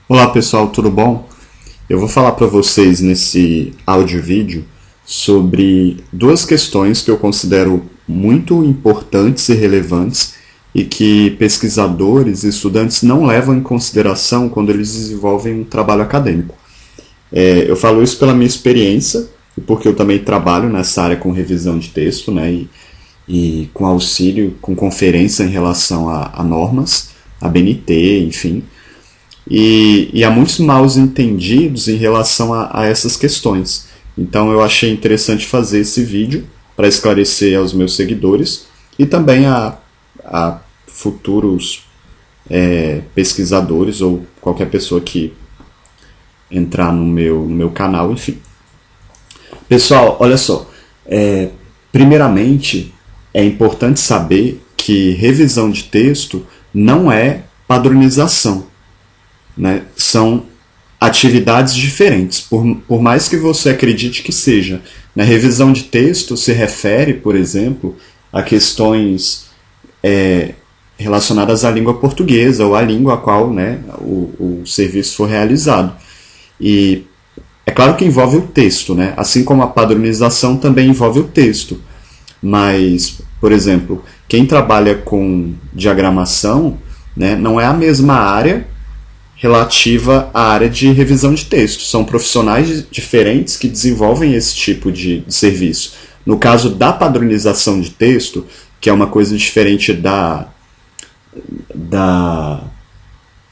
Olá pessoal, tudo bom? Eu vou falar para vocês nesse áudio-vídeo sobre duas questões que eu considero muito importantes e relevantes e que pesquisadores e estudantes não levam em consideração quando eles desenvolvem um trabalho acadêmico. Eu falo isso pela minha experiência e porque eu também trabalho nessa área com revisão de texto, né, e com auxílio, com conferência em relação a normas, a BNT, enfim. E há muitos maus entendidos em relação a essas questões. Então eu achei interessante fazer esse vídeo para esclarecer aos meus seguidores e também a futuros pesquisadores ou qualquer pessoa que entrar no meu canal, enfim. Pessoal, olha só. Primeiramente, é importante saber que revisão de texto não é padronização. Né? São atividades diferentes, por mais que você acredite que seja. Na revisão de texto se refere, por exemplo, a questões relacionadas à língua portuguesa ou à língua a qual, né, o serviço for realizado. E é claro que envolve o texto, né? Assim como a padronização também envolve o texto. Mas, por exemplo, quem trabalha com diagramação, né, não é a mesma área relativa à área de revisão de texto. São profissionais diferentes que desenvolvem esse tipo de serviço. No caso da padronização de texto, que é uma coisa diferente é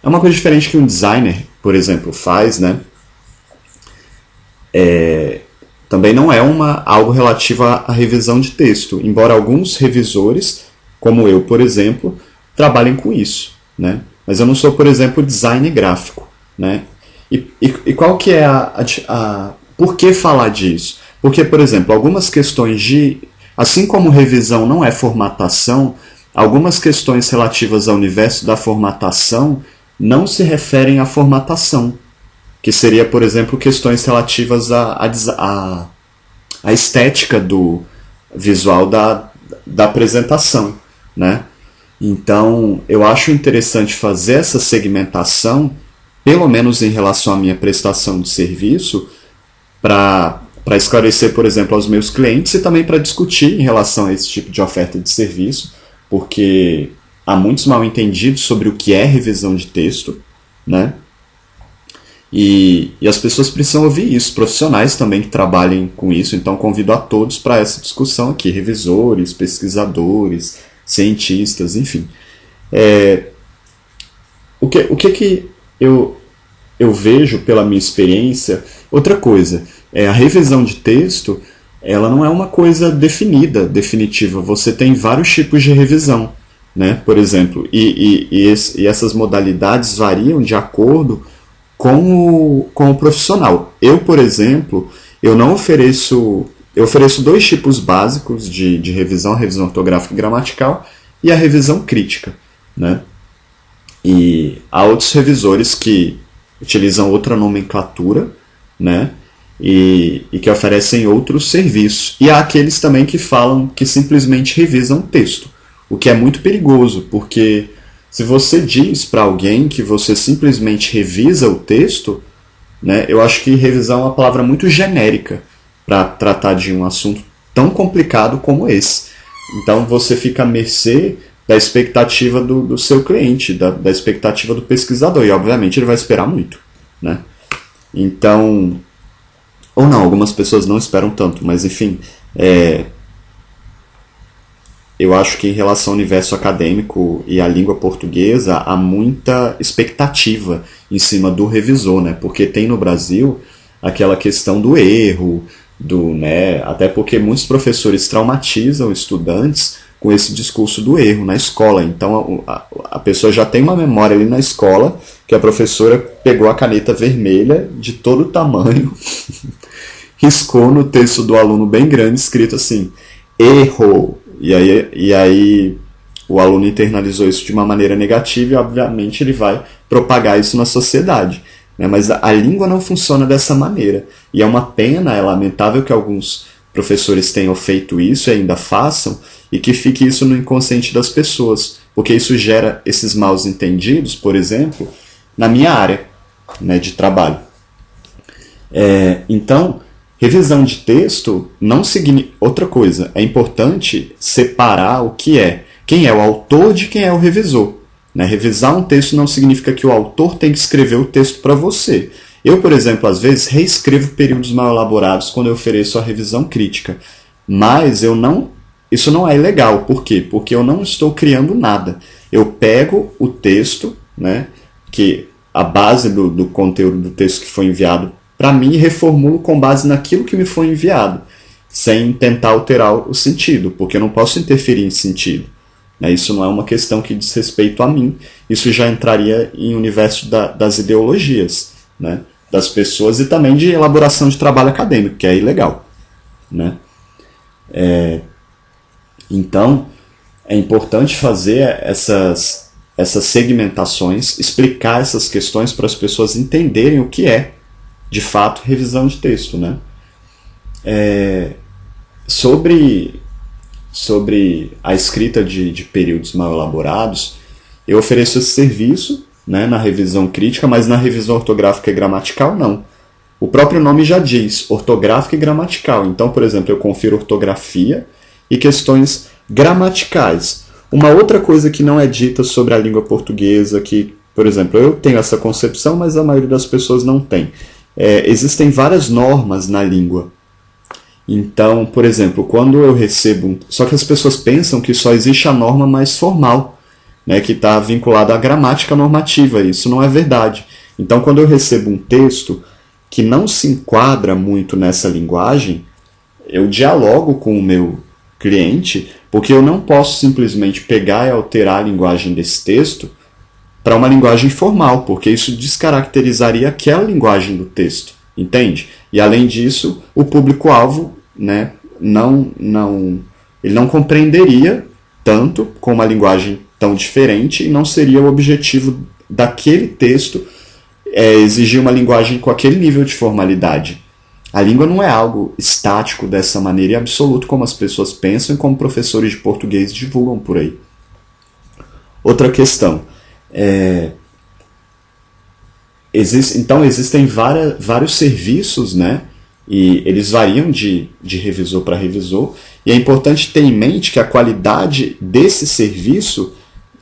uma coisa diferente que um designer, por exemplo, faz, né? Também não é algo relativo à revisão de texto, embora alguns revisores, como eu, por exemplo, trabalhem com isso, né? Mas eu não sou, por exemplo, design gráfico, né? E qual que é por que falar disso? Porque, por exemplo, algumas questões assim como revisão não é formatação, algumas questões relativas ao universo da formatação não se referem à formatação, que seria, por exemplo, questões relativas à estética do visual da apresentação, né? Então, eu acho interessante fazer essa segmentação, pelo menos em relação à minha prestação de serviço, para esclarecer, por exemplo, aos meus clientes e também para discutir em relação a esse tipo de oferta de serviço, porque há muitos mal-entendidos sobre o que é revisão de texto, né? E as pessoas precisam ouvir isso, profissionais também que trabalhem com isso, então convido a todos para essa discussão aqui, revisores, pesquisadores, cientistas, enfim. O que eu vejo pela minha experiência? Outra coisa, a revisão de texto, ela não é uma coisa definida, definitiva. Você tem vários tipos de revisão, né? Por exemplo, e essas modalidades variam de acordo com o profissional. Eu, por exemplo, eu ofereço dois tipos básicos de revisão, a revisão ortográfica e gramatical e a revisão crítica, né? E há outros revisores que utilizam outra nomenclatura, né? E que oferecem outros serviços. E há aqueles também que falam que simplesmente revisam o texto, o que é muito perigoso, porque se você diz para alguém que você simplesmente revisa o texto, né, eu acho que revisão é uma palavra muito genérica para tratar de um assunto tão complicado como esse. Então você fica à mercê da expectativa do seu cliente, da expectativa do pesquisador, e obviamente ele vai esperar muito, né? Então, ou não, algumas pessoas não esperam tanto, mas enfim, eu acho que em relação ao universo acadêmico e à língua portuguesa há muita expectativa em cima do revisor, né? Porque tem no Brasil aquela questão do erro, né? Até porque muitos professores traumatizam estudantes com esse discurso do erro na escola. Então a pessoa já tem uma memória ali na escola que a professora pegou a caneta vermelha de todo tamanho, riscou no texto do aluno bem grande, escrito assim, erro. E aí o aluno internalizou isso de uma maneira negativa e obviamente ele vai propagar isso na sociedade. Né? Mas a língua não funciona dessa maneira. E é uma pena, é lamentável que alguns professores tenham feito isso e ainda façam, e que fique isso no inconsciente das pessoas, porque isso gera esses maus entendidos, por exemplo, na minha área. né, de trabalho. Então, revisão de texto não significa... Outra coisa, é importante separar o que é. Quem é o autor de quem é o revisor. Né? Revisar um texto não significa que o autor tem que escrever o texto para você. Eu, por exemplo, às vezes reescrevo períodos mal elaborados quando eu ofereço a revisão crítica. Mas isso não é ilegal. Por quê? Porque eu não estou criando nada. Eu pego o texto, né, que a base do conteúdo do texto que foi enviado para mim e reformulo com base naquilo que me foi enviado, sem tentar alterar o sentido, porque eu não posso interferir em sentido. Isso não é uma questão que diz respeito a mim, isso já entraria em universo das ideologias, né, das pessoas e também de elaboração de trabalho acadêmico, que é ilegal. Né? Então, é importante fazer essas segmentações, explicar essas questões para as pessoas entenderem o que é, de fato, revisão de texto. Né? Sobre a escrita de períodos mal elaborados, eu ofereço esse serviço, né, na revisão crítica, mas na revisão ortográfica e gramatical não. O próprio nome já diz, ortográfica e gramatical. Então, por exemplo, eu confiro ortografia e questões gramaticais. Uma outra coisa que não é dita sobre a língua portuguesa, que, por exemplo, eu tenho essa concepção, mas a maioria das pessoas não tem. Existem várias normas na língua. Então, por exemplo, quando eu recebo... Só que as pessoas pensam que só existe a norma mais formal, né, que está vinculada à gramática normativa. Isso não é verdade. Então, quando eu recebo um texto que não se enquadra muito nessa linguagem, eu dialogo com o meu cliente, porque eu não posso simplesmente pegar e alterar a linguagem desse texto para uma linguagem formal, porque isso descaracterizaria aquela linguagem do texto, entende? E além disso, o público-alvo, né, ele não compreenderia tanto com uma linguagem tão diferente e não seria o objetivo daquele texto exigir uma linguagem com aquele nível de formalidade. A língua não é algo estático dessa maneira e absoluto como as pessoas pensam e como professores de português divulgam por aí. Outra questão. Então existem vários serviços, né? E eles variam de revisor para revisor. E é importante ter em mente que a qualidade desse serviço,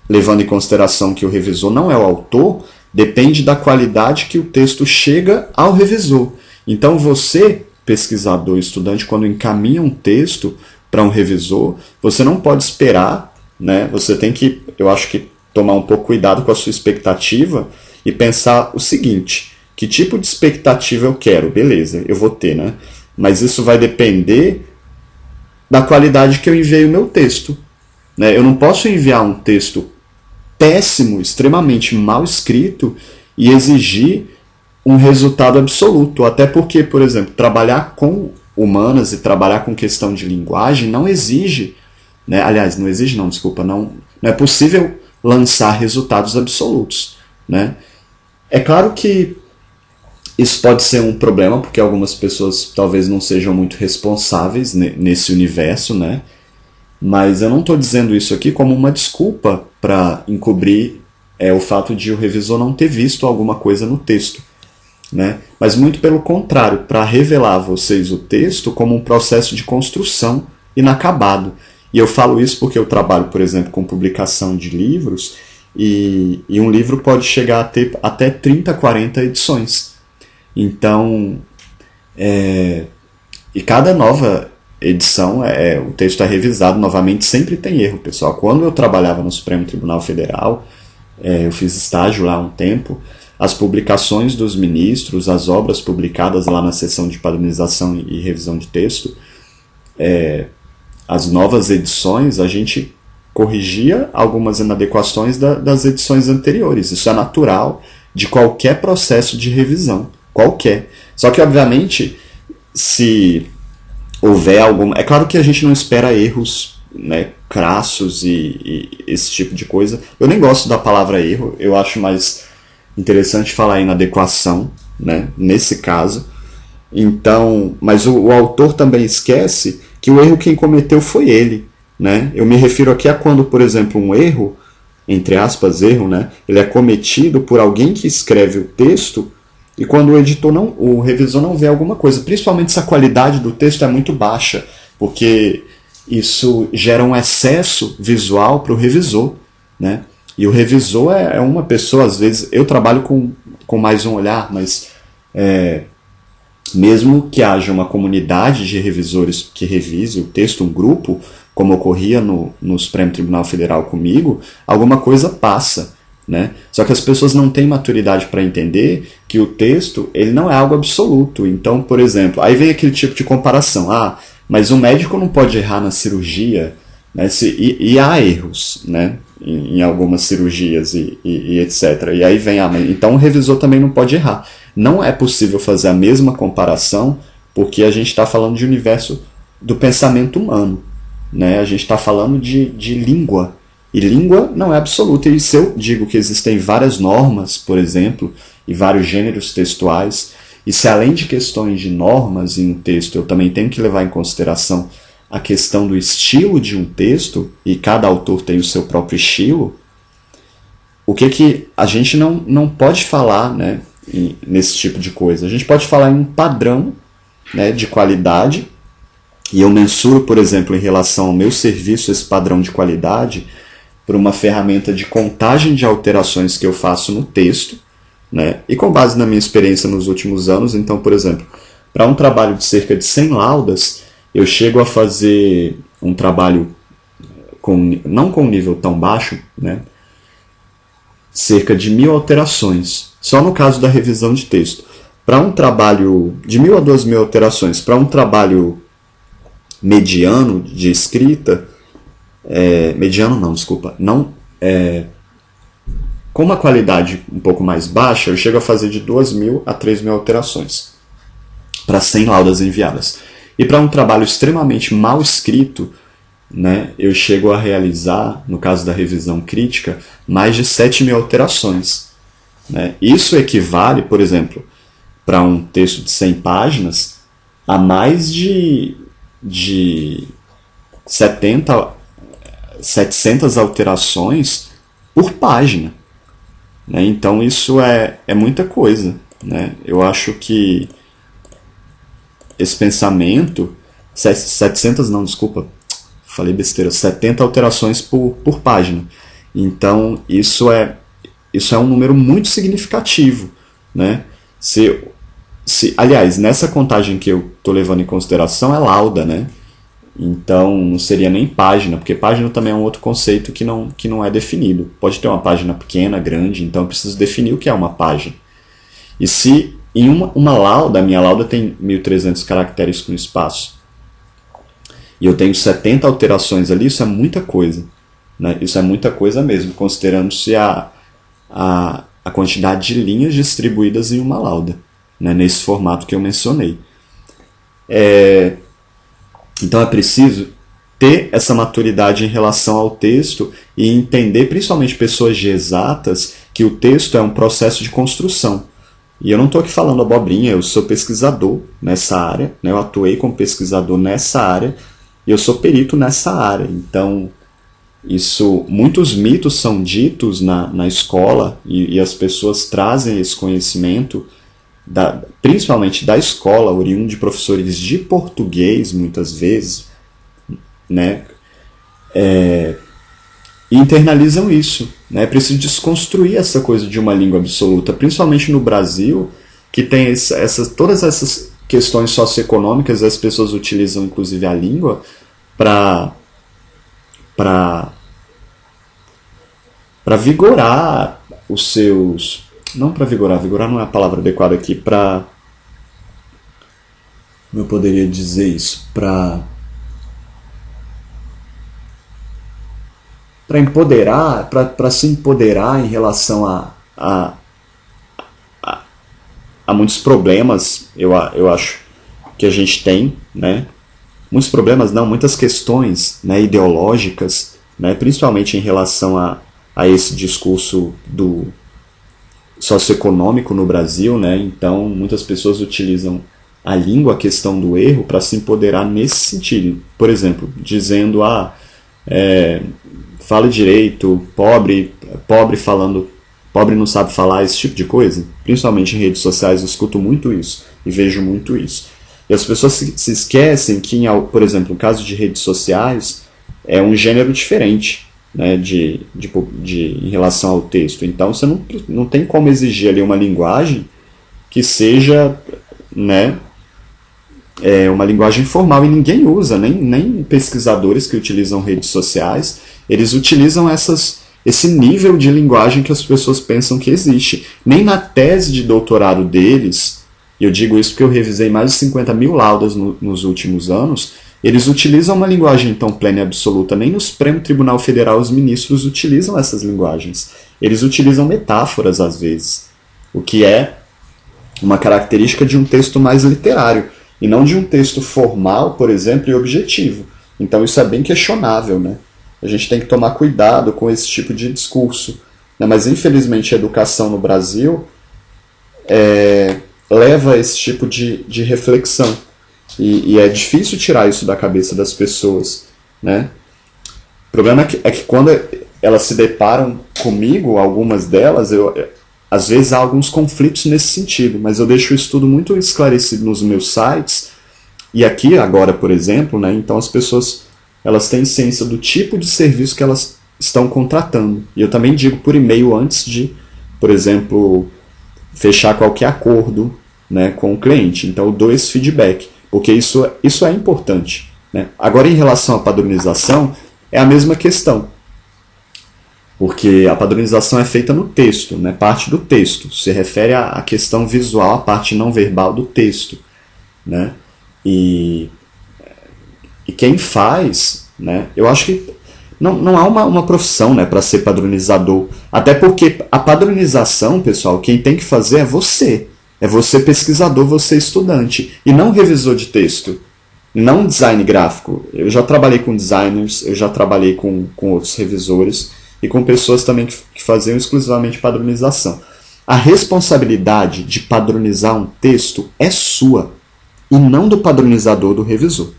levando em consideração que o revisor não é o autor, depende da qualidade que o texto chega ao revisor. Então você, pesquisador e estudante, quando encaminha um texto para um revisor, você não pode esperar, né? Você tem que, eu acho que, tomar um pouco cuidado com a sua expectativa e pensar o seguinte: que tipo de expectativa eu quero? Beleza, eu vou ter, né? Mas isso vai depender da qualidade que eu enviei o meu texto. Né? Eu não posso enviar um texto péssimo, extremamente mal escrito e exigir um resultado absoluto. Até porque, por exemplo, trabalhar com humanas e trabalhar com questão de linguagem não exige, né? Aliás, não exige não, desculpa, não é possível lançar resultados absolutos. Né? É claro que isso pode ser um problema, porque algumas pessoas talvez não sejam muito responsáveis nesse universo, né? Mas eu não estou dizendo isso aqui como uma desculpa para encobrir o fato de o revisor não ter visto alguma coisa no texto. Né? Mas muito pelo contrário, para revelar a vocês o texto como um processo de construção inacabado. E eu falo isso porque eu trabalho, por exemplo, com publicação de livros, e um livro pode chegar a ter até 30, 40 edições. Então, e cada nova edição, o texto é revisado novamente, sempre tem erro, pessoal. Quando eu trabalhava no Supremo Tribunal Federal, eu fiz estágio lá há um tempo, as publicações dos ministros, as obras publicadas lá na seção de padronização e revisão de texto, as novas edições, a gente corrigia algumas inadequações das edições anteriores. Isso é natural de qualquer processo de revisão. Qualquer. Só que, obviamente, se houver alguma... É claro que a gente não espera erros, né, crassos e esse tipo de coisa. Eu nem gosto da palavra erro, eu acho mais interessante falar inadequação, né, nesse caso. Então, mas o autor também esquece que o erro quem cometeu foi ele. Né? Eu me refiro aqui a quando, por exemplo, um erro, entre aspas, erro, né, ele é cometido por alguém que escreve o texto E quando o revisor não vê alguma coisa, principalmente se a qualidade do texto é muito baixa, porque isso gera um excesso visual para o revisor, né? E o revisor é uma pessoa, às vezes, eu trabalho com mais um olhar, mas mesmo que haja uma comunidade de revisores que revise o texto, um grupo, como ocorria no Supremo Tribunal Federal comigo, alguma coisa passa, né? Só que as pessoas não têm maturidade para entender que o texto ele não é algo absoluto. Então, por exemplo, aí vem aquele tipo de comparação. Mas o médico não pode errar na cirurgia, né? E há erros, né? Em algumas cirurgias e etc. E aí vem, então o revisor também não pode errar. Não é possível fazer a mesma comparação porque a gente está falando de universo do pensamento humano, né? A gente está falando de língua. E língua não é absoluta. E se eu digo que existem várias normas, por exemplo, e vários gêneros textuais, e se além de questões de normas em um texto eu também tenho que levar em consideração a questão do estilo de um texto, e cada autor tem o seu próprio estilo, o que a gente não pode falar, né, nesse tipo de coisa? A gente pode falar em um padrão, né, de qualidade, e eu mensuro, por exemplo, em relação ao meu serviço, esse padrão de qualidade por uma ferramenta de contagem de alterações que eu faço no texto, né? E com base na minha experiência nos últimos anos, então, por exemplo, para um trabalho de cerca de 100 laudas, eu chego a fazer um trabalho não com um nível tão baixo, né? Cerca de 1.000 alterações, só no caso da revisão de texto. Para um trabalho de 1.000 a 2.000 alterações, para um trabalho mediano de escrita, mediano não, desculpa, não, com uma qualidade um pouco mais baixa, eu chego a fazer de 2.000 a 3.000 alterações para 100 laudas enviadas. E para um trabalho extremamente mal escrito, né, eu chego a realizar, no caso da revisão crítica, mais de 7.000 alterações. Né? Isso equivale, por exemplo, para um texto de 100 páginas, a mais de 700 alterações por página. Né? Então isso é muita coisa. Né? Eu acho que esse pensamento, 700 não, desculpa, falei besteira, 70 alterações por página. Então isso é um número muito significativo. Né? Aliás, nessa contagem que eu estou levando em consideração é lauda, né? Então não seria nem página, porque página também é um outro conceito que não é definido. Pode ter uma página pequena, grande, então eu preciso definir o que é uma página. E se em uma lauda, a minha lauda tem 1.300 caracteres com espaço, e eu tenho 70 alterações ali, isso é muita coisa. Né? Isso é muita coisa mesmo, considerando-se a quantidade de linhas distribuídas em uma lauda, né? Nesse formato que eu mencionei. Então é preciso ter essa maturidade em relação ao texto e entender, principalmente pessoas de exatas, que o texto é um processo de construção. E eu não estou aqui falando abobrinha, eu sou pesquisador nessa área, né? Eu atuei como pesquisador nessa área e eu sou perito nessa área. Então, muitos mitos são ditos na escola e as pessoas trazem esse conhecimento, principalmente da escola, oriundo de professores de português, muitas vezes, né? E internalizam isso. Né? É preciso desconstruir essa coisa de uma língua absoluta, principalmente no Brasil, que tem todas essas questões socioeconômicas, as pessoas utilizam inclusive a língua para vigorar os seus... Não para vigorar não é a palavra adequada aqui, como eu poderia dizer isso? Para empoderar, para se empoderar em relação a muitos problemas, eu acho que a gente tem, né? Muitos problemas não, muitas questões, né, ideológicas, né, principalmente em relação a esse discurso do socioeconômico no Brasil, né? Então muitas pessoas utilizam a língua, a questão do erro, para se empoderar nesse sentido. Por exemplo, dizendo, fale direito, pobre falando pobre não sabe falar, esse tipo de coisa. Principalmente em redes sociais eu escuto muito isso e vejo muito isso. E as pessoas se esquecem que, por exemplo, no caso de redes sociais, é um gênero diferente, né, em relação ao texto. Então você não tem como exigir ali uma linguagem que seja, né, uma linguagem formal, e ninguém usa, nem pesquisadores que utilizam redes sociais, eles utilizam esse nível de linguagem que as pessoas pensam que existe. Nem na tese de doutorado deles, e eu digo isso porque eu revisei mais de 50 mil laudas nos últimos anos, eles utilizam uma linguagem tão plena e absoluta. Nem no Supremo Tribunal Federal os ministros utilizam essas linguagens. Eles utilizam metáforas às vezes, o que é uma característica de um texto mais literário, e não de um texto formal, por exemplo, e objetivo. Então isso é bem questionável, né? A gente tem que tomar cuidado com esse tipo de discurso, né? Mas infelizmente a educação no Brasil leva a esse tipo de reflexão. E é difícil tirar isso da cabeça das pessoas, né? O problema é que quando elas se deparam comigo, algumas delas, às vezes há alguns conflitos nesse sentido, mas eu deixo isso tudo muito esclarecido nos meus sites, e aqui agora, por exemplo, né, então as pessoas elas têm ciência do tipo de serviço que elas estão contratando. E eu também digo por e-mail antes de, por exemplo, fechar qualquer acordo, né, com o cliente. Então eu dou esse feedback, porque isso é importante, né? Agora, em relação à padronização, é a mesma questão. Porque a padronização é feita no texto, né? Parte do texto. Se refere à questão visual, à parte não verbal do texto, né? E quem faz, né? Eu acho que não há uma profissão, né, para ser padronizador. Até porque a padronização, pessoal, quem tem que fazer é você. É você pesquisador, você estudante. E não revisor de texto. Não design gráfico. Eu já trabalhei com designers, eu já trabalhei com outros revisores e com pessoas também que faziam exclusivamente padronização. A responsabilidade de padronizar um texto é sua e não do padronizador, do revisor,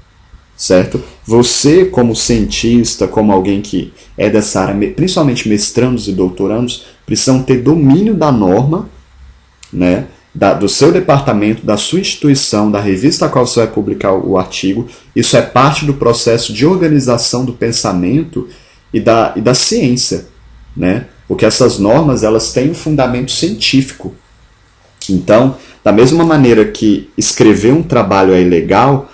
certo? Você, como cientista, como alguém que é dessa área, principalmente mestrandos e doutorandos, precisam ter domínio da norma, né, do seu departamento, da sua instituição, da revista a qual você vai publicar o artigo. Isso é parte do processo de organização do pensamento e da ciência, né? Porque essas normas elas têm um fundamento científico. Então, da mesma maneira que escrever um trabalho é ilegal,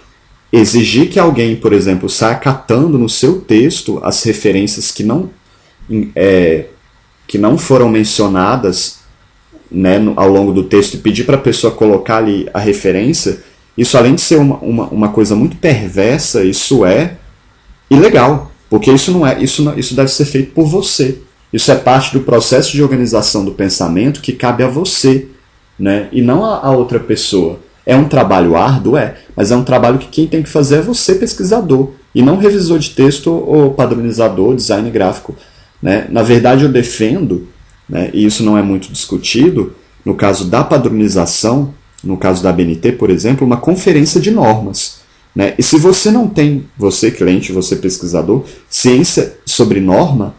exigir que alguém, por exemplo, saia catando no seu texto as referências que não foram mencionadas, né, ao longo do texto, e pedir para a pessoa colocar ali a referência, isso, além de ser uma coisa muito perversa, isso é ilegal. Porque isso deve ser feito por você. Isso é parte do processo de organização do pensamento que cabe a você, né? E não a outra pessoa. É um trabalho árduo, mas é um trabalho que quem tem que fazer é você, pesquisador, e não revisor de texto ou padronizador, design gráfico, né? Na verdade, eu defendo, né, e isso não é muito discutido, no caso da padronização, no caso da ABNT, por exemplo, uma conferência de normas. Né? E se você não tem, você cliente, você pesquisador, ciência sobre norma,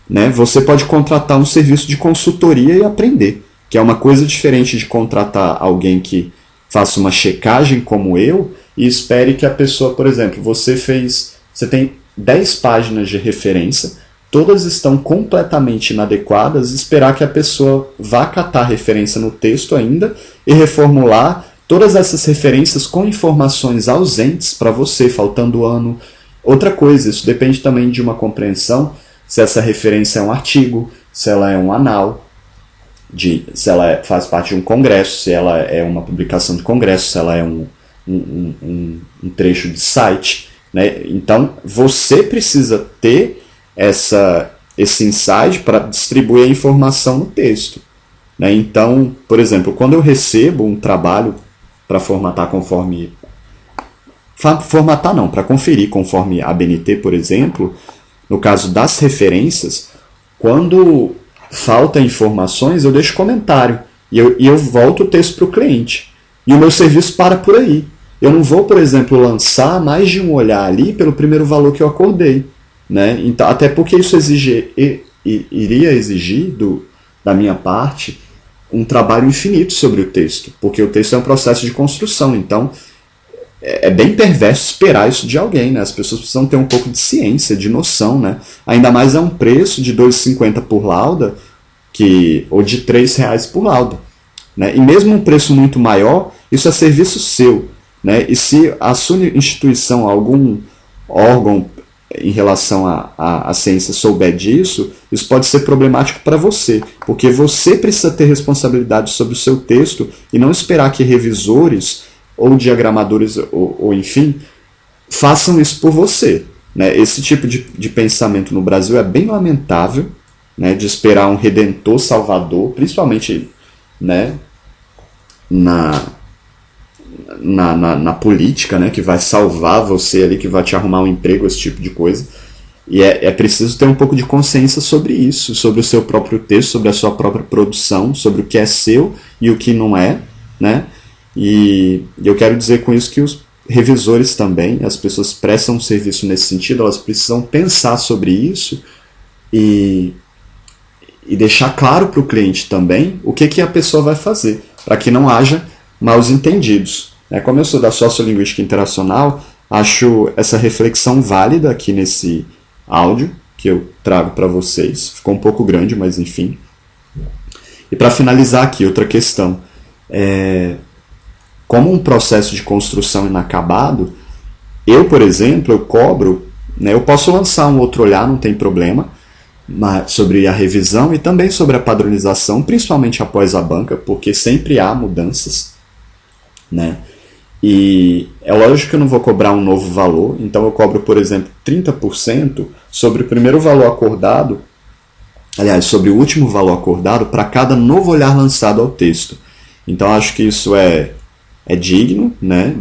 né, você pode contratar um serviço de consultoria e aprender, que é uma coisa diferente de contratar alguém que faça uma checagem como eu e espere que a pessoa, por exemplo, você tem 10 páginas de referência, todas estão completamente inadequadas, esperar que a pessoa vá catar referência no texto ainda e reformular todas essas referências com informações ausentes para você, faltando ano. Outra coisa, isso depende também de uma compreensão, se essa referência é um artigo, se ela é um anal, se ela faz parte de um congresso, se ela é uma publicação de congresso, se ela é um trecho de site. Né? Então, você precisa ter esse insight para distribuir a informação no texto. Né? Então, por exemplo, quando eu recebo um trabalho para formatar conforme... Formatar não, para conferir conforme a ABNT, por exemplo, no caso das referências, quando falta informações, eu deixo comentário e eu volto o texto para o cliente. E o meu serviço para por aí. Eu não vou, por exemplo, lançar mais de um olhar ali pelo primeiro valor que eu acordei. Né? Então, até porque isso iria exigir da minha parte, um trabalho infinito sobre o texto, porque o texto é um processo de construção, então é bem perverso esperar isso de alguém, né? As pessoas precisam ter um pouco de ciência, de noção, né? Ainda mais é um preço de R$ 2,50 por lauda, ou de R$ 3 por lauda, né? E mesmo um preço muito maior, isso é serviço seu, né? E se a sua instituição, algum órgão em relação à ciência souber disso, isso pode ser problemático para você, porque você precisa ter responsabilidade sobre o seu texto e não esperar que revisores ou diagramadores, ou enfim, façam isso por você, né? Esse tipo de pensamento no Brasil é bem lamentável, né? De esperar um redentor salvador, principalmente, né, na política, né, que vai salvar você ali, que vai te arrumar um emprego, esse tipo de coisa. E é preciso ter um pouco de consciência sobre isso, sobre o seu próprio texto, sobre a sua própria produção, sobre o que é seu e o que não é, né? E eu quero dizer com isso que os revisores também, as pessoas prestam um serviço nesse sentido, elas precisam pensar sobre isso e deixar claro para o cliente também o que a pessoa vai fazer, para que não haja maus entendidos. Como eu sou da sociolinguística interacional, acho essa reflexão válida aqui nesse áudio que eu trago para vocês. Ficou um pouco grande, mas enfim. E para finalizar aqui, outra questão. Como um processo de construção inacabado, eu, por exemplo, eu cobro, né, eu posso lançar um outro olhar, não tem problema, sobre a revisão e também sobre a padronização, principalmente após a banca, porque sempre há mudanças, né? E é lógico que eu não vou cobrar um novo valor, então eu cobro, por exemplo, 30% sobre o primeiro valor acordado, aliás, sobre o último valor acordado para cada novo olhar lançado ao texto. Então acho que isso é digno, né,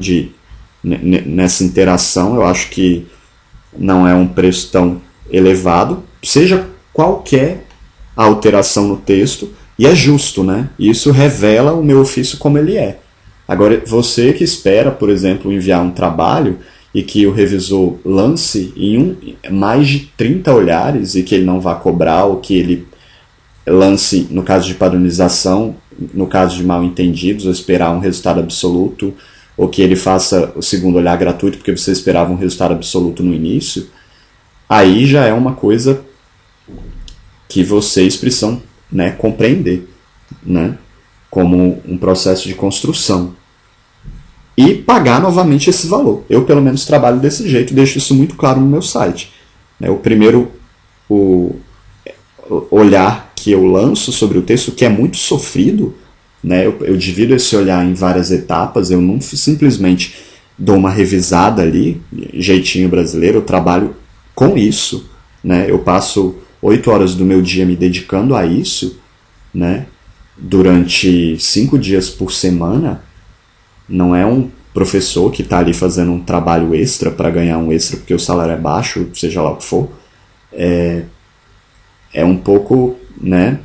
nessa interação. Eu acho que não é um preço tão elevado, seja qualquer alteração no texto, e é justo, né? Isso revela o meu ofício como ele é. Agora, você que espera, por exemplo, enviar um trabalho e que o revisor lance em mais de 30 olhares e que ele não vá cobrar, ou que ele lance, no caso de padronização, no caso de mal entendidos, ou esperar um resultado absoluto, ou que ele faça o segundo olhar gratuito porque você esperava um resultado absoluto no início, aí já é uma coisa que vocês precisam, né, compreender, né, como um processo de construção. E pagar novamente esse valor. Eu, pelo menos, trabalho desse jeito, deixo isso muito claro no meu site. O primeiro olhar que eu lanço sobre o texto, que é muito sofrido, né, eu divido esse olhar em várias etapas, eu não simplesmente dou uma revisada ali, jeitinho brasileiro, eu trabalho com isso, né, eu passo 8 horas do meu dia me dedicando a isso, né, durante 5 dias por semana. Não é um professor que está ali fazendo um trabalho extra para ganhar um extra porque o salário é baixo, seja lá o que for. É um pouco, né,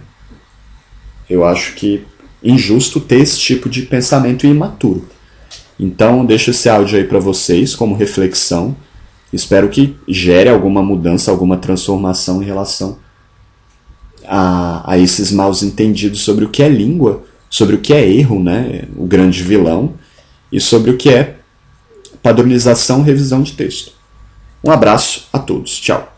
eu acho que injusto ter esse tipo de pensamento imaturo. Então, deixo esse áudio aí para vocês como reflexão. Espero que gere alguma mudança, alguma transformação em relação a esses maus entendidos sobre o que é língua, sobre o que é erro, né, o grande vilão, e sobre o que é padronização e revisão de texto. Um abraço a todos. Tchau.